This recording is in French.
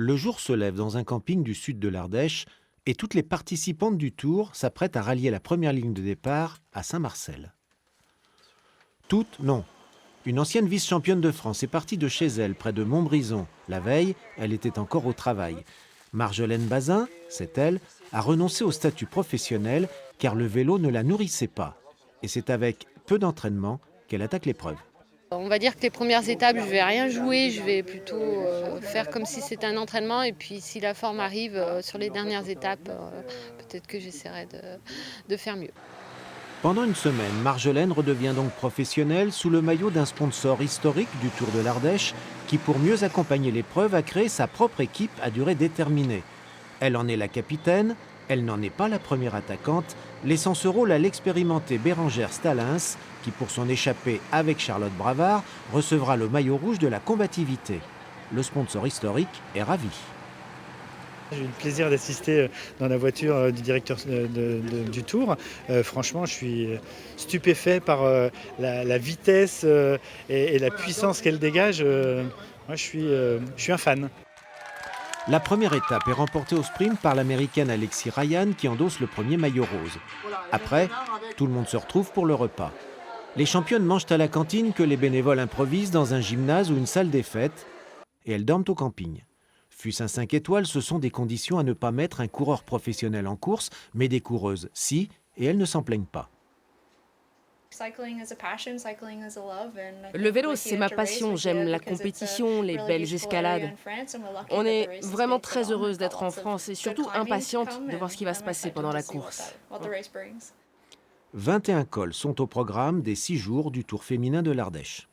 Le jour se lève dans un camping du sud de l'Ardèche et toutes les participantes du Tour s'apprêtent à rallier la première ligne de départ à Saint-Marcel. Toutes, non. Une ancienne vice-championne de France est partie de chez elle, près de Montbrison. La veille, elle était encore au travail. Marjolaine Bazin, c'est elle, a renoncé au statut professionnel car le vélo ne la nourrissait pas. Et c'est avec peu d'entraînement qu'elle attaque l'épreuve. On va dire que les premières étapes, je vais rien jouer, je vais plutôt faire comme si c'était un entraînement. Et puis si la forme arrive sur les dernières étapes, peut-être que j'essaierai de faire mieux. Pendant une semaine, Marjolaine redevient donc professionnelle sous le maillot d'un sponsor historique du Tour de l'Ardèche qui, pour mieux accompagner l'épreuve, a créé sa propre équipe à durée déterminée. Elle en est la capitaine, elle n'en est pas la première attaquante, laissant ce rôle à l'expérimentée Bérengère Stalins, qui pour son échappée avec Charlotte Bravard recevra le maillot rouge de la combativité. Le sponsor historique est ravi. J'ai eu le plaisir d'assister dans la voiture du directeur du Tour. Franchement, je suis stupéfait par la vitesse et la puissance qu'elle dégage. Moi, je suis un fan. La première étape est remportée au sprint par l'américaine Alexis Ryan qui endosse le premier maillot rose. Après, tout le monde se retrouve pour le repas. Les championnes mangent à la cantine que les bénévoles improvisent dans un gymnase ou une salle des fêtes et elles dorment au camping. Fût-ce un 5 étoiles, ce sont des conditions à ne pas mettre un coureur professionnel en course, mais des coureuses, si, et elles ne s'en plaignent pas. Le vélo, c'est ma passion. J'aime la compétition, les belles escalades. On est vraiment très heureuse d'être en France et surtout impatiente de voir ce qui va se passer pendant la course. 21 cols sont au programme des 6 jours du Tour féminin de l'Ardèche.